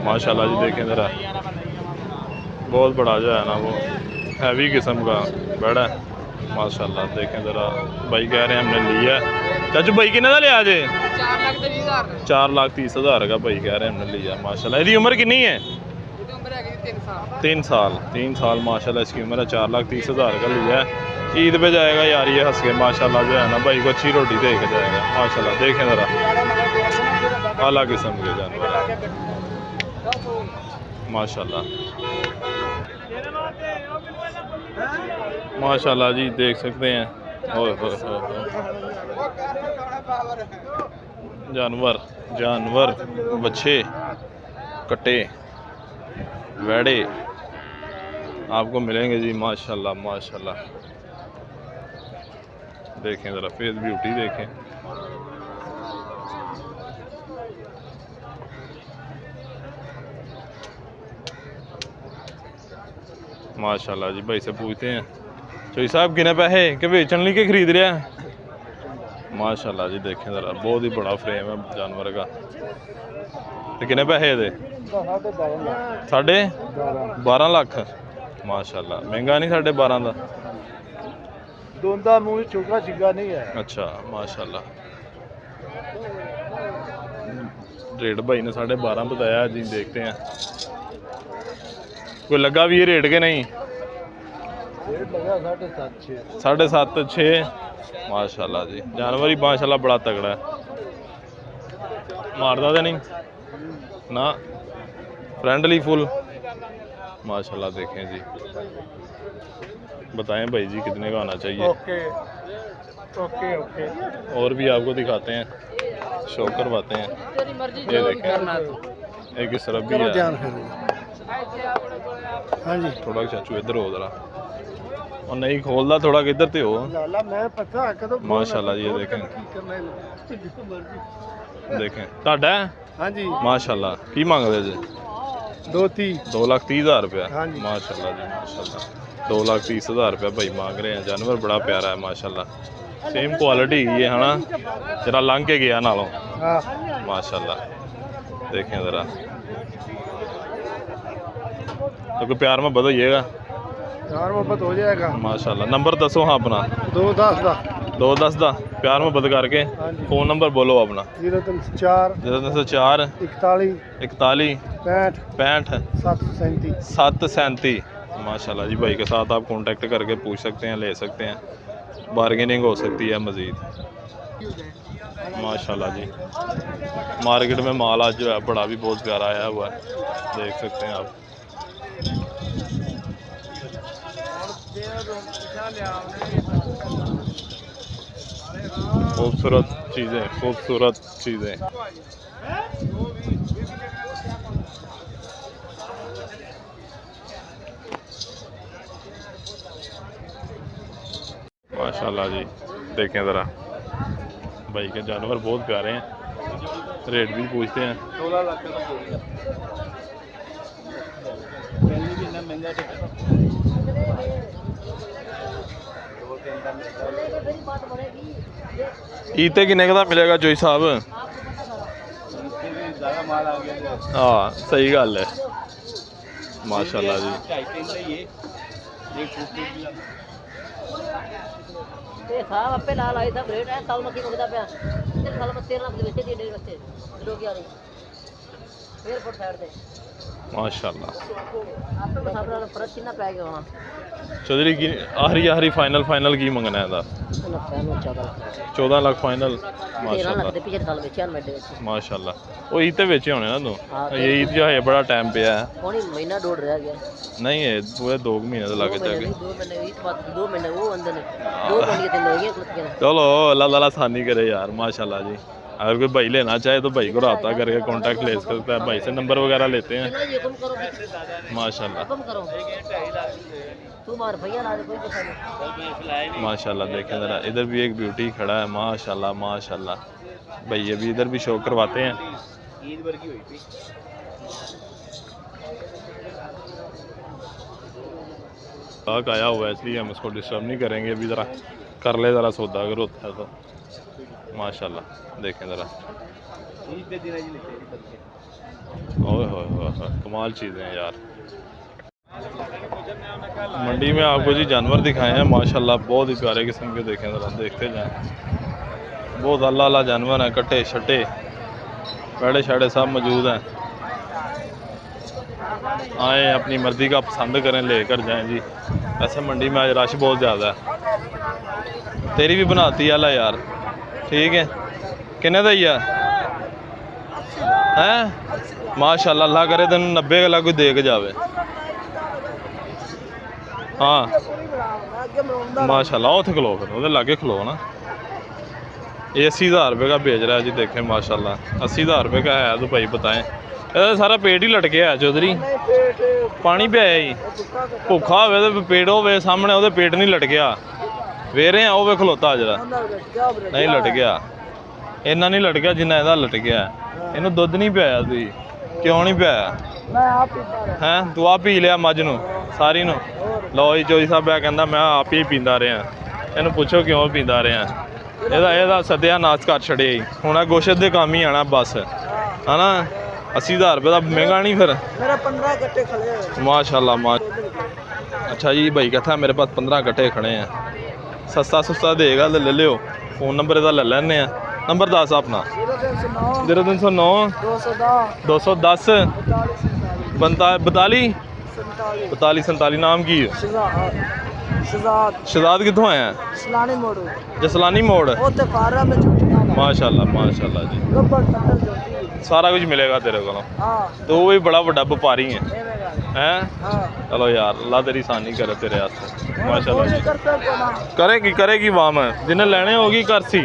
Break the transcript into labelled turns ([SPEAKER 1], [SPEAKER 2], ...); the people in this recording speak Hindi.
[SPEAKER 1] माशाल्लाह जी। देखें ज़रा, बहुत बड़ा जो है ना वो हैवी किस्म का बड़ा है माशाल्लाह। देखें ज़रा, भाई कह रहे हैं हमने लिया है। चाचू भाई कितने का लिया जे? 4,30,000 का भाई कह रहे हैं हमने लिया माशाल्लाह। इसकी उम्र कितनी है? 3 साल माशाल्लाह इसकी उम्र है। 4,30,000 का लिया है। ईद पे जाएगा यार ये हंस के माशाल्लाह जो है ना भाई को अच्छी रोटी दे के जाएगा माशाल्लाह। देखें ज़रा, आला किस्म के जानवर है माशाल्लाह माशाल्लाह जी। देख सकते हैं ओए होए होए जानवर जानवर बच्चे कट्टे वेड़े आपको मिलेंगे जी माशाल्लाह माशाल्लाह। देखें ज़रा फेस ब्यूटी देखें माशाल्लाह जी। भाई से पूछते हैं चोई साहब किने पैसे के बेचन ली के खरीद रहा है माशाल्लाह जी। देखें ज़रा, बहुत ही बड़ा फ्रेम है जानवर का। तो किने पैसे दे? 12.5 लाख माशाल्लाह। महंगा नहीं 12.5 का?
[SPEAKER 2] दोंदा मुंह चोका चिगा नहीं है।
[SPEAKER 1] अच्छा माशाल्लाह। रेट भाई ने 12.5 बताया जी। देखते हैं कोई लगा भी ये रेट के नहीं?
[SPEAKER 2] रेट लगा 7.5
[SPEAKER 1] 7.5 माशाल्लाह जी। जानवर ही माशाल्लाह बड़ा तगड़ा है, मारदा तो नहीं ना, फ्रेंडली फुल माशाल्लाह। देखें जी, बताएं भाई जी कितने का आना चाहिए?
[SPEAKER 2] Okay okay okay.
[SPEAKER 1] और भी आपको दिखाते हैं, शो करवाते हैं। ये देखें एक इस तरफ भी है।
[SPEAKER 2] हाँ जी
[SPEAKER 1] थोड़ा चाचू इधर हो जरा, और नहीं खोलदा थोड़ा किधर ते हो माशाल्लाह। ये देखें देखें ताड़ा है
[SPEAKER 2] हाँ जी
[SPEAKER 1] माशाल्लाह। की मांगदे जी?
[SPEAKER 2] 2,30,000
[SPEAKER 1] रुपया
[SPEAKER 2] हाँ जी
[SPEAKER 1] माशाल्लाह जी माशाल्लाह। 2,30,000 रुपया भाई मांग रहे हैं। जानवर बड़ा प्यारा है माशाल्लाह। सेम क्वालिटी ही है ना, जरा लंघ के गया नालों
[SPEAKER 2] हाँ
[SPEAKER 1] माशाल्लाह। देखें ज़रा, तो कोई प्यार में बताइएगा
[SPEAKER 2] यार मोहब्बत हो जाएगा
[SPEAKER 1] माशाल्लाह। नंबर दसो हाँ अपना।
[SPEAKER 2] 2,10 का
[SPEAKER 1] 210 का प्यार में बद करके
[SPEAKER 2] हाँ जी।
[SPEAKER 1] फ़ोन नंबर बोलो अपना।
[SPEAKER 2] 034
[SPEAKER 1] 034
[SPEAKER 2] 41
[SPEAKER 1] 41
[SPEAKER 2] 65
[SPEAKER 1] 65 737 माशाल्लाह जी। भाई के साथ आप कांटेक्ट करके पूछ सकते हैं, ले सकते हैं, बार्गेनिंग हो सकती है मज़ीद माशाल्लाह जी। मार्केट में माल आज जो है बड़ा भी बहुत प्यारा आया हुआ है, देख सकते हैं आप। खूबसूरत चीज़ें, खूबसूरत चीज़ें माशाल्लाह जी। देखें ज़रा, भाई के जानवर बहुत प्यारे हैं, रेट भी पूछते हैं।
[SPEAKER 2] 16 लाख का
[SPEAKER 1] ईते किन्ने का मिलेगा जोई साहब? हाँ सही गल है माशाल्लाह जी।
[SPEAKER 3] साहब आपे लाल आई सब रेट है साल मक्की मंगदा पे ते साल में 13 लाख दे बेचे दे बच्चे लोग यार फिर फुट साइड से
[SPEAKER 1] माशाल्लाह।
[SPEAKER 3] आपे को साहब फर्क कितना पै गया होना
[SPEAKER 1] चौधरी की आखिरी फाइनल की मंगना है? 14 लाख फाइनल माशाल्लाह
[SPEAKER 3] दे पिछले साल बेचे मैं दे
[SPEAKER 1] माशाल्लाह। वो ईद बेचे होने ना तू? ये ईद जो है बड़ा टाइम पे है,
[SPEAKER 3] कौन महीना डोड़ रह गया
[SPEAKER 1] नहीं है पूरे 2 महीने तो लग जाएंगे।
[SPEAKER 3] 2 महीने ईद बाद 2 महीने वो अंदर ने 2 महीने के हो गए कुछ के
[SPEAKER 1] चलो अल्लाह ताला आसानी करे यार माशाल्लाह जी। अगर कोई भाई लेना चाहे तो भाई को रब्ता करके कांटेक्ट ले सकता है, भाई से नंबर वगैरह लेते हैं माशाल्लाह माशाल्लाह। देखें ज़रा, इधर भी एक ब्यूटी खड़ा है माशाल्लाह माशाल्लाह। भाई ये भी इधर भी शो करवाते हैं। ग्राहक आया हुआ है इसलिए हम इसको डिस्टर्ब नहीं करेंगे, अभी ज़रा कर ले ज़रा सौदा अगर होता है तो माशाल्लाह। देखें ज़रा, ओए होए कमाल चीज़ें हैं यार। मंडी में आपको जी जानवर दिखाए हैं माशाल्लाह, बहुत ही प्यारे किस्म के देखें ज़रा, देखते जाएं। बहुत अल्लाह अल्लाह जानवर हैं, कट्टे छट्टे पेड़े शाड़े सब मौजूद हैं। आए अपनी मर्ज़ी का पसंद करें, लेकर जाएं जी। ऐसे मंडी में आज रश बहुत ज़्यादा है। तेरी भी बनाती है अल्लाह यार, ठीक है। किन्ने दा ही है माशाल्लाह, अल्लाह करे तेन 90 गला कोई दे के जावे। हाँ माशाल्लाह, उत्थे खलो फिर उहदे लागे खलो ना। ये 80,000 रुपये का बेच रहा है जी, देखें माशाल्लाह 80,000 रुपये का है। तो भाई बताएं, ਇਹਦਾ ਸਾਰਾ ਪੇਟ ਹੀ ਲਟਕਿਆ ਚੌਧਰੀ, ਪਾਣੀ ਪਿਆ ਜੀ। ਭੁੱਖਾ ਹੋਵੇ ਤੇ ਪੇਟ ਹੋਵੇ ਸਾਹਮਣੇ, ਉਹਦੇ ਪੇਟ ਨਹੀਂ ਲਟਕਿਆ। ਵੇਖ ਰਹੇ ਆ ਉਹ ਵੇ ਖਲੋਤਾ ਜਰਾ, ਨਹੀਂ ਲਟਕਿਆ, ਇੰਨਾ ਨਹੀਂ ਲਟਕਿਆ ਜਿੰਨਾ ਇਹਦਾ ਲਟਕਿਆ। ਇਹਨੂੰ ਦੁੱਧ ਨਹੀਂ ਪਿਆਇਆ ਤੁਸੀਂ, ਕਿਉਂ ਨਹੀਂ ਪਿਆਇਆ? ਹੈਂ ਤੂੰ ਆਪ ਪੀ ਲਿਆ ਮੱਝ ਨੂੰ ਸਾਰੀ ਨੂੰ? ਲਓ ਜੀ ਚੌਧਰੀ ਸਾਹਿਬ ਆ ਕਹਿੰਦਾ ਮੈਂ ਆਪ ਹੀ ਪੀਂਦਾ ਰਿਹਾ। ਇਹਨੂੰ ਪੁੱਛੋ ਕਿਉਂ ਪੀਂਦਾ ਰਿਹਾ। ਇਹਦਾ ਸੱਦਿਆ ਨਾਸ ਕਰ ਛੜਿਆ ਜੀ। ਹੁਣ ਆ ਗੋਸ਼ਤ ਦੇ ਕੰਮ ਹੀ ਆਣਾ ਬਸ, ਹਨਾ। 80,000 रुपये का महंगा नहीं फिर?
[SPEAKER 2] मेरा 15 गट्टे खड़े हैं
[SPEAKER 1] माशाल्लाह। अच्छा जी भाई कहता है मेरे पास 15 गट्टे खड़े हैं, सस्ता सुस्ता देगा तो ले लियो। फ़ोन नंबर इधर ले लेने हैं। नंबर दस अपना 0309 210 42 47। नाम की है? शहजाद कितों आए हैं? जसलानी मोड़। माशाल्लाह माशाल्लाह जी, सारा कुछ मिलेगा तेरे को। तो वो भी बड़ा बड़ा व्यापारी है हैं। चलो यार अल्लाह तेरी आसानी करे तेरे वास्ते माशाल्लाह। करेगी वाम जिन्हें लेने होगी कर सी।